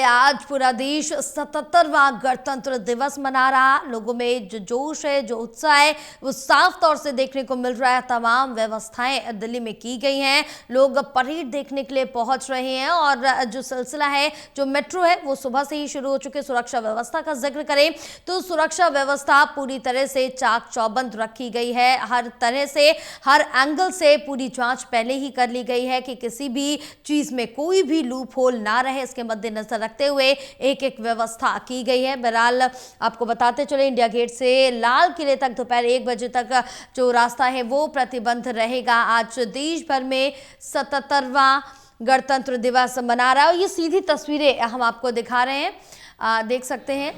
आज पूरा देश 77वां गणतंत्र दिवस मना रहा। लोगों में जो जोश है, जो उत्साह है, वो साफ तौर से देखने को मिल रहा है। तमाम व्यवस्थाएं दिल्ली में की गई हैं। लोग परेड देखने के लिए पहुंच रहे हैं और जो सिलसिला है, जो मेट्रो है, वो सुबह से ही शुरू हो चुके। सुरक्षा व्यवस्था का जिक्र करें तो सुरक्षा व्यवस्था पूरी तरह से चाक चौबंद रखी गई है। हर तरह से, हर एंगल से पूरी जांच पहले ही कर ली गई है कि किसी भी चीज में कोई भी लूप होल ना रहे। इसके मद्देनजर रखते हुए एक एक व्यवस्था की गई है। बहरहाल आपको बताते चले, इंडिया गेट से लाल किले तक दोपहर 1 बजे तक जो रास्ता है वो प्रतिबंध रहेगा। आज देश भर में 77वां गणतंत्र दिवस मना रहा है और ये सीधी तस्वीरें हम आपको दिखा रहे हैं। देख सकते हैं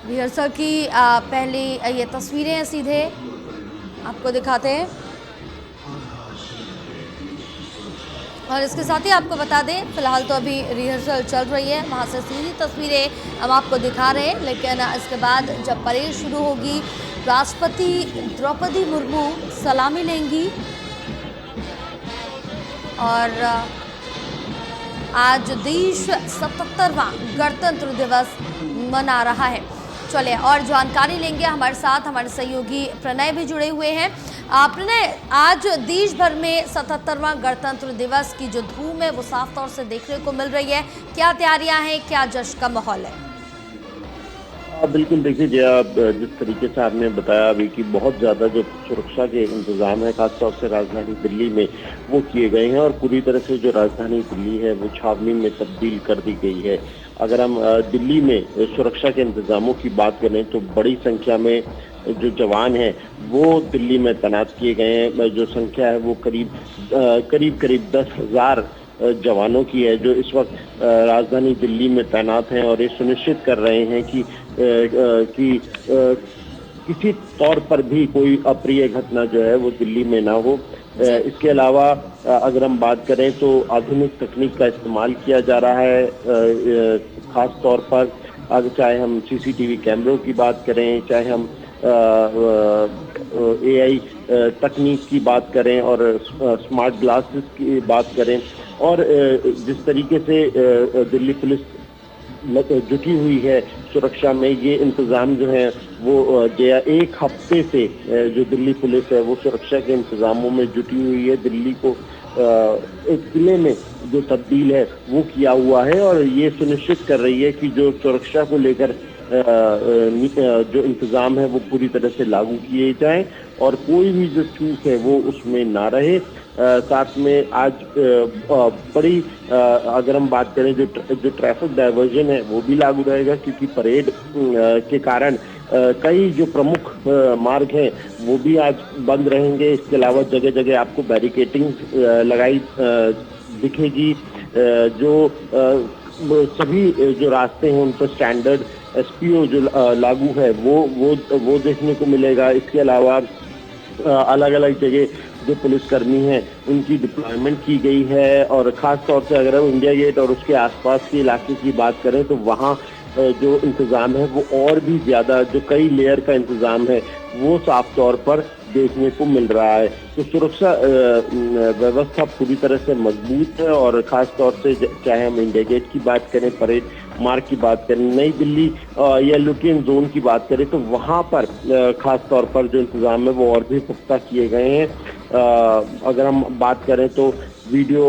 रिहर्सल की पहली ये तस्वीरें हैं, सीधे आपको दिखाते हैं। और इसके साथ ही आपको बता दें, फिलहाल तो अभी रिहर्सल चल रही है, वहाँ से सीधी तस्वीरें हम आपको दिखा रहे हैं। लेकिन इसके बाद जब परेड शुरू होगी, राष्ट्रपति द्रौपदी मुर्मू सलामी लेंगी और आज देश 77वां गणतंत्र दिवस मना रहा है। चलिए और जानकारी लेंगे, हमारे साथ हमारे सहयोगी प्रणय भी जुड़े हुए हैं। प्रणय, आज देश भर में 77वां गणतंत्र दिवस की जो धूम है वो साफ तौर से देखने को मिल रही है। क्या तैयारियां हैं, क्या जश्न का माहौल है? बिल्कुल, देखिए जिस तरीके से आपने बताया अभी कि बहुत ज़्यादा जो सुरक्षा के इंतजाम है खासतौर से राजधानी दिल्ली में वो किए गए हैं और पूरी तरह से जो राजधानी दिल्ली है वो छावनी में तब्दील कर दी गई है। अगर हम दिल्ली में सुरक्षा के इंतजामों की बात करें तो बड़ी संख्या में जो जवान हैं वो दिल्ली में तैनात किए गए हैं। जो संख्या है वो करीब 10,000 जवानों की है जो इस वक्त राजधानी दिल्ली में तैनात हैं और ये सुनिश्चित कर रहे हैं कि किसी तौर पर भी कोई अप्रिय घटना जो है वो दिल्ली में ना हो। इसके अलावा अगर हम बात करें तो आधुनिक तकनीक का इस्तेमाल किया जा रहा है, खास तौर पर अगर चाहे हम सीसीटीवी कैमरों की बात करें, चाहे हम AI तकनीक की बात करें और स्मार्ट ग्लासेस की बात करें और जिस तरीके से दिल्ली पुलिस जुटी हुई है सुरक्षा में, ये इंतजाम जो है वो एक हफ्ते से जो दिल्ली पुलिस है वो सुरक्षा के इंतजामों में जुटी हुई है। दिल्ली को एक किले में जो तब्दील है वो किया हुआ है और ये सुनिश्चित कर रही है कि जो सुरक्षा को लेकर जो इंतजाम है वो पूरी तरह से लागू किए जाएं और कोई भी जो चूक है वो उसमें ना रहे। साथ में आज बड़ी अगर हम बात करें जो ट्रैफिक डायवर्जन है वो भी लागू रहेगा क्योंकि परेड के कारण कई जो प्रमुख मार्ग हैं वो भी आज बंद रहेंगे। इसके अलावा जगह जगह आपको बैरिकेटिंग लगाई दिखेगी। जो सभी जो रास्ते हैं उन पर स्टैंडर्ड SPO जो लागू है वो देखने को मिलेगा। इसके अलावा अलग अलग जगह जो पुलिसकर्मी हैं उनकी डिप्लॉयमेंट की गई है और ख़ास तौर से अगर हम इंडिया गेट और उसके आसपास के इलाके की बात करें तो वहाँ जो इंतज़ाम है वो और भी ज़्यादा, जो कई लेयर का इंतज़ाम है वो साफ तौर पर देखने को मिल रहा है। तो सुरक्षा व्यवस्था पूरी तरह से मजबूत है और ख़ास तौर से चाहे हम इंडिया गेट की बात करें, परेड मार्ग की बात करें, नई दिल्ली या लुटियन जोन की बात करें तो वहाँ पर ख़ास तौर पर जो इंतज़ाम है वो और भी पुख्ता किए गए हैं। अगर हम बात करें तो वीडियो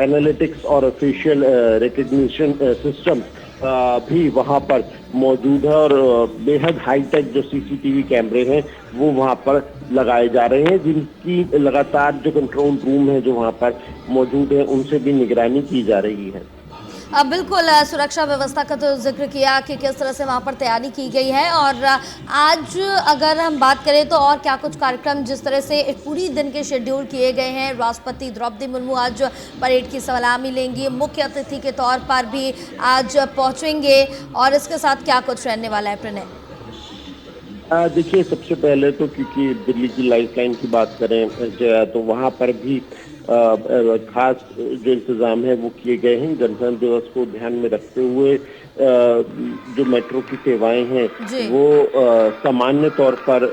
एनालिटिक्स और फेशियल रिकग्निशन सिस्टम भी वहाँ पर मौजूद है और बेहद हाईटेक जो CCTV कैमरे हैं वो वहाँ पर लगाए जा रहे हैं, जिनकी लगातार जो कंट्रोल रूम है जो वहाँ पर मौजूद है उनसे भी निगरानी की जा रही है। अब बिल्कुल सुरक्षा व्यवस्था का तो जिक्र किया कि किस तरह से वहाँ पर तैयारी की गई है और आज अगर हम बात करें तो और क्या कुछ कार्यक्रम जिस तरह से पूरी दिन के शेड्यूल किए गए हैं। राष्ट्रपति द्रौपदी मुर्मू आज परेड की सलामी लेंगी, मुख्य अतिथि के तौर पर भी आज पहुँचेंगे और इसके साथ क्या कुछ रहने वाला है प्रणय? देखिए, सबसे पहले तो क्योंकि दिल्ली की लाइफलाइन की बात करें तो वहाँ पर भी खास जो इंतजाम है वो किए गए हैं। गणतंत्र दिवस को ध्यान में रखते हुए जो मेट्रो की सेवाएं हैं वो सामान्य तौर पर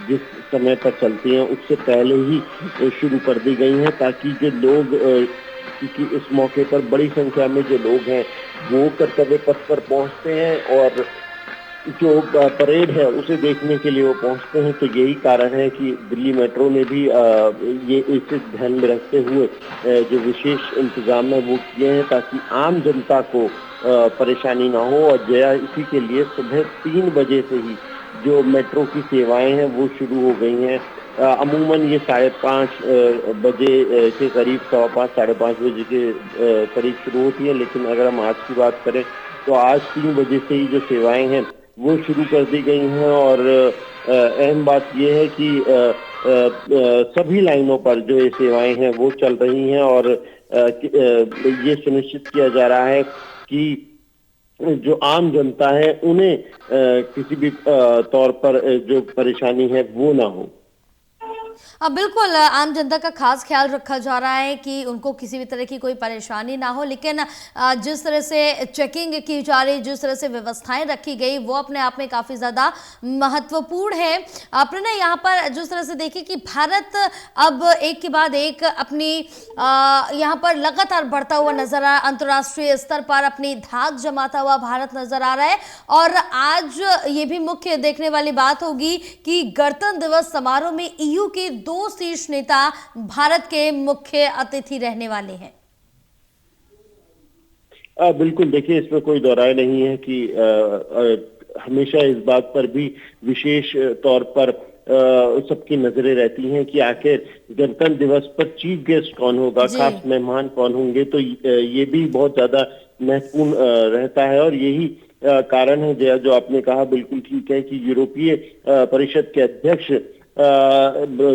जिस समय पर चलती हैं उससे पहले ही शुरू कर दी गई हैं ताकि जो लोग क्योंकि इस मौके पर बड़ी संख्या में जो लोग हैं वो कर्तव्य पथ पर पहुंचते हैं और जो परेड है उसे देखने के लिए वो पहुंचते हैं। तो यही कारण है कि दिल्ली मेट्रो ने भी ये इसे ध्यान में रखते हुए जो विशेष इंतजाम है वो किए हैं ताकि आम जनता को परेशानी ना हो। और जया इसी के लिए सुबह 3 बजे से ही जो मेट्रो की सेवाएं हैं वो शुरू हो गई हैं। अमूमन ये 5:30 बजे के करीब, 5:15 5:30 बजे के करीब शुरू होती है, लेकिन अगर हम आज की बात करें तो आज 3 बजे से ही जो सेवाएं हैं वो शुरू कर दी गई हैं। और अहम बात यह है कि सभी लाइनों पर जो ये सेवाएं हैं वो चल रही हैं और ये सुनिश्चित किया जा रहा है कि जो आम जनता है उन्हें किसी भी तौर पर जो परेशानी है वो ना हो। बिल्कुल आम जनता का खास ख्याल रखा जा रहा है कि उनको किसी भी तरह की कोई परेशानी ना हो, लेकिन जिस तरह से चेकिंग की जा रही, जिस तरह से व्यवस्थाएं रखी गई, वो अपने आप में काफ़ी ज़्यादा महत्वपूर्ण है। आपने ना यहाँ पर जिस तरह से देखी कि भारत अब एक के बाद एक अपनी यहाँ पर लगातार बढ़ता हुआ नजर आ, अंतर्राष्ट्रीय स्तर पर अपनी धाक जमाता हुआ भारत नजर आ रहा है। और आज ये भी मुख्य देखने वाली बात होगी कि गणतंत्र दिवस समारोह में ईयू के 2 शीर्ष नेता भारत के मुख्य अतिथि रहने वाले हैं। बिल्कुल, देखिए इसमें कोई दो राय नहीं है कि हमेशा इस बात पर भी विशेष तौर पर सबकी नजरें रहती हैं कि आखिर गणतंत्र दिवस पर चीफ गेस्ट कौन होगा, खास मेहमान कौन होंगे। तो ये भी बहुत ज्यादा महत्वपूर्ण रहता है और यही कारण है जया, जो आपने कहा बिल्कुल ठीक है कि यूरोपीय परिषद के अध्यक्ष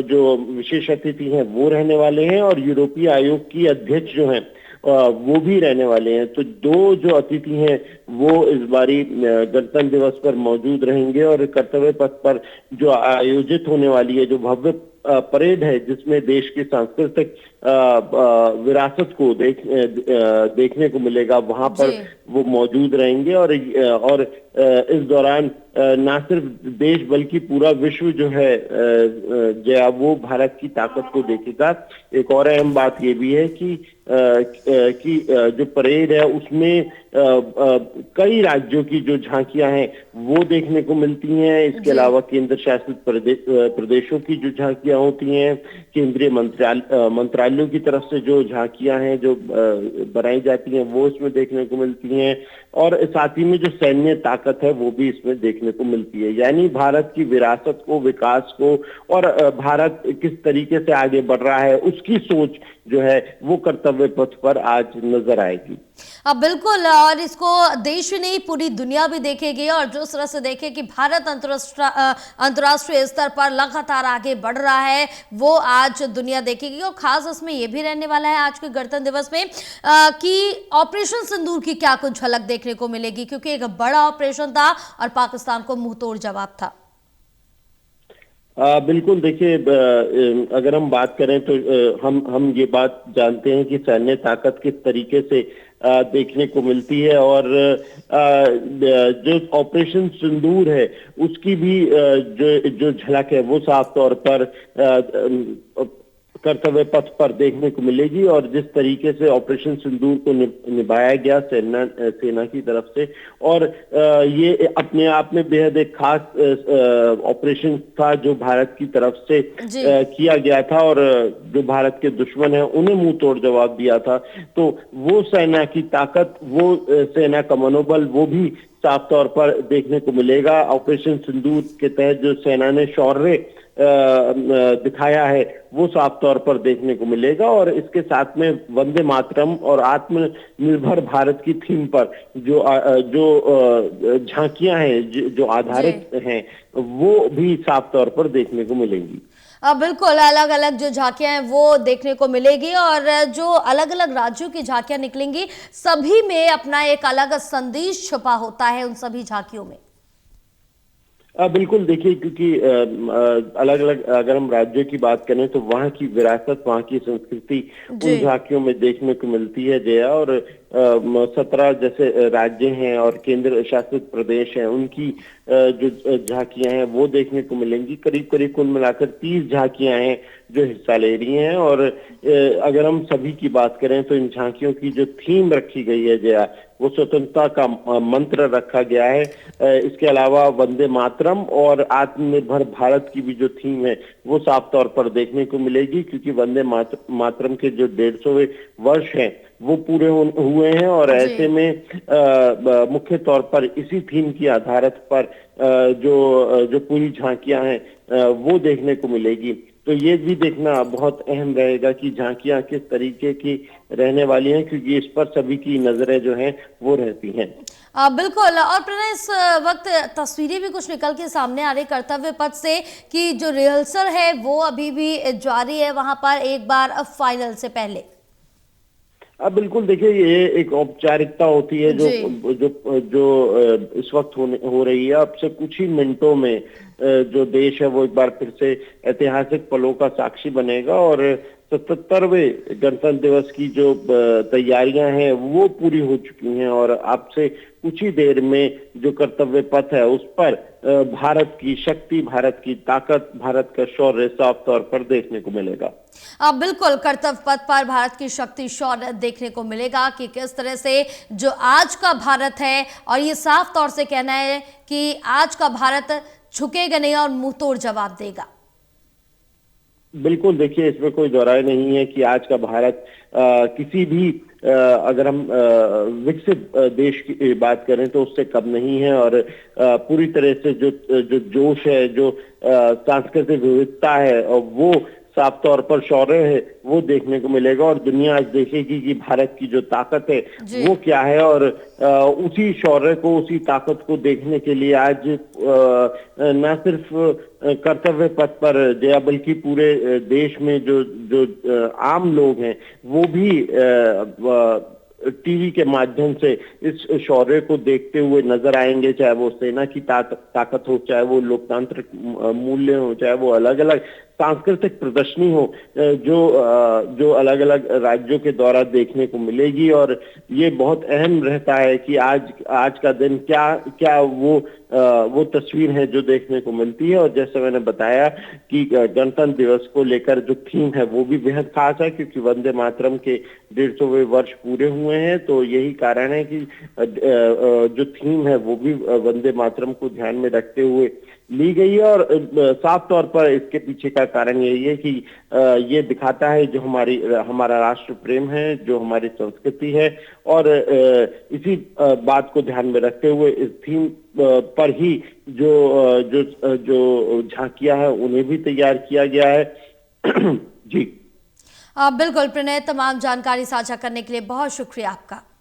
जो विशेष अतिथि हैं वो रहने वाले हैं और यूरोपीय आयोग की अध्यक्ष जो हैं वो भी रहने वाले हैं। तो 2 जो अतिथि हैं वो इस बारी गणतंत्र दिवस पर मौजूद रहेंगे और कर्तव्य पथ पर जो आयोजित होने वाली है जो भव्य परेड है, जिसमें देश की सांस्कृतिक विरासत को देखने को मिलेगा, वहां पर वो मौजूद रहेंगे। और इस दौरान न सिर्फ देश बल्कि पूरा विश्व जो है जया वो भारत की ताकत को देखेगा। एक और अहम बात ये भी है कि जो परेड है उसमें कई राज्यों की जो झांकियां हैं वो देखने को मिलती हैं। इसके अलावा केंद्र शासित प्रदेशों की जो झांकियां होती हैं, केंद्रीय मंत्रालयों की तरफ से जो झांकियां हैं जो बनाई जाती हैं वो इसमें देखने को मिलती हैं। और साथ ही में जो सैन्य ताकत है वो भी इसमें देखने को मिलती है। यानी भारत की विरासत को, विकास को और भारत किस तरीके से आगे बढ़ रहा है उसकी सोच जो है वो कर्तव्य पथ पर आज नजर आएगी। बिल्कुल, और इसको देश ही नहीं पूरी दुनिया भी देखेगी। और जिस तरह से देखे कि भारत अंतर्राष्ट्रीय स्तर पर लगातार आगे बढ़ रहा है वो आज दुनिया देखेगी। और खास इसमें यह भी रहने वाला है आज के गणतंत्र दिवस में कि ऑपरेशन सिंदूर की क्या कुछ झलक देखने को मिलेगी, क्योंकि एक बड़ा ऑपरेशन था और पाकिस्तान को मुंहतोड़ जवाब था। बिल्कुल, देखिए अगर हम बात करें तो हम ये बात जानते हैं कि सैन्य ताकत किस तरीके से देखने को मिलती है और जो ऑपरेशन सिंदूर है उसकी भी जो झलक है वो साफ तौर पर कर्तव्य पथ पर देखने को मिलेगी। और जिस तरीके से ऑपरेशन सिंदूर को निभाया गया सेना की तरफ से, और ये अपने आप में बेहद एक खास ऑपरेशन था जो भारत की तरफ से किया गया था और जो भारत के दुश्मन हैं उन्हें मुंह तोड़ जवाब दिया था। तो वो सेना की ताकत, वो सेना का मनोबल वो भी साफ तौर पर देखने को मिलेगा। ऑपरेशन सिंदूर के तहत जो सेना ने शौर्य दिखाया है वो साफ तौर पर देखने को मिलेगा। और इसके साथ में वंदे मातरम और आत्मनिर्भर भारत की थीम पर जो झांकियां हैं जो आधारित हैं वो भी साफ तौर पर देखने को मिलेंगी। बिल्कुल, अलग अलग जो झांकियां हैं वो देखने को मिलेगी और जो अलग अलग राज्यों की झांकियां निकलेंगी सभी में अपना एक अलग संदेश छुपा होता है उन सभी झांकियों में। बिल्कुल, देखिए क्योंकि अलग अलग अगर हम राज्यों की बात करें तो वहाँ की विरासत, वहाँ की संस्कृति उन झांकियों में देखने को मिलती है जया। और 17 जैसे राज्य हैं और केंद्र शासित प्रदेश हैं उनकी जो झांकियां हैं वो देखने को मिलेंगी। करीब करीब कुल मिलाकर 30 झांकियां हैं जो हिस्सा ले रही हैं। और अगर हम सभी की बात करें तो इन झांकियों की जो थीम रखी गई है जया वो स्वतंत्रता का मंत्र रखा गया है। इसके अलावा वंदे मातरम और आत्मनिर्भर भारत की भी जो थीम है वो साफ तौर पर देखने को मिलेगी, क्योंकि वंदे मातरम के जो 150वें वर्ष हैं वो पूरे हुए हैं, और जी। ऐसे में मुख्य तौर पर इसी थीम की आधारित पर जो पूरी झांकियां हैं वो देखने को मिलेगी। तो ये भी देखना बहुत अहम रहेगा कि झांकियां किस तरीके की रहने वाली हैं, क्योंकि इस पर सभी की नजरें जो हैं वो रहती हैं। बिल्कुल। और प्रणय, इस वक्त तस्वीरें भी कुछ निकल के सामने आ रही कर्तव्य पथ से कि जो रिहर्सल है वो अभी भी जारी है वहां पर, एक बार अब फाइनल से पहले। अब बिल्कुल देखिए, ये एक औपचारिकता होती है जो जी। जो जो इस वक्त हो रही है। अब से कुछ ही मिनटों में जो देश है वो एक बार फिर से ऐतिहासिक पलों का साक्षी बनेगा, और 77वें गणतंत्र दिवस की जो तैयारियां हैं वो पूरी हो चुकी हैं, और अब से कुछ ही देर में जो कर्तव्य पथ है उस पर भारत की शक्ति, भारत की ताकत, भारत का शौर्य साफ तौर पर देखने को मिलेगा। अब बिल्कुल कर्तव्य पथ पर भारत की शक्ति शौर्य देखने को मिलेगा कि किस तरह से जो आज का भारत है, और ये साफ तौर से कहना है कि आज का भारत झुकेगा नहीं और मुंह तोड़ जवाब देगा। बिल्कुल देखिए, इसमें कोई दो राय नहीं है कि आज का भारत किसी भी अगर हम विकसित देश की बात करें तो उससे कम नहीं है, और पूरी तरह से जो जो जोश है, जो सांस्कृतिक विविधता है, और वो साफ तौर पर शौर्य है वो देखने को मिलेगा। और दुनिया आज देखेगी कि भारत की जो ताकत है जी। वो क्या है, और उसी शौर्य को, उसी ताकत को देखने के लिए आज न सिर्फ कर्तव्य पथ पर जया, बल्कि पूरे देश में जो जो आम लोग हैं वो भी टीवी के माध्यम से इस शौर्य को देखते हुए नजर आएंगे, चाहे वो सेना की ताकत हो, चाहे वो लोकतांत्रिक मूल्य हो, चाहे वो अलग अलग सांस्कृतिक प्रदर्शनी हो, जो अलग अलग राज्यों के द्वारा देखने को मिलेगी। और ये बहुत अहम रहता है कि आज का दिन क्या वो तस्वीर है जो देखने को मिलती है। और जैसे मैंने बताया कि गणतंत्र दिवस को लेकर जो थीम है वो भी बेहद खास है, क्योंकि वंदे मातरम के 150वें वर्ष पूरे हुए हैं, तो यही कारण है कि जो थीम है वो भी वंदे मातरम को ध्यान में रखते हुए ली गई है। और साफ तौर पर इसके पीछे का कारण यही है कि ये दिखाता है जो हमारा राष्ट्र प्रेम है, जो हमारी संस्कृति है, और इसी बात को ध्यान में रखते हुए इस थीम पर ही जो झांकियां हैं उन्हें भी तैयार किया गया है। जी। बिल्कुल प्रणय, तमाम जानकारी साझा करने के लिए बहुत शुक्रिया आपका।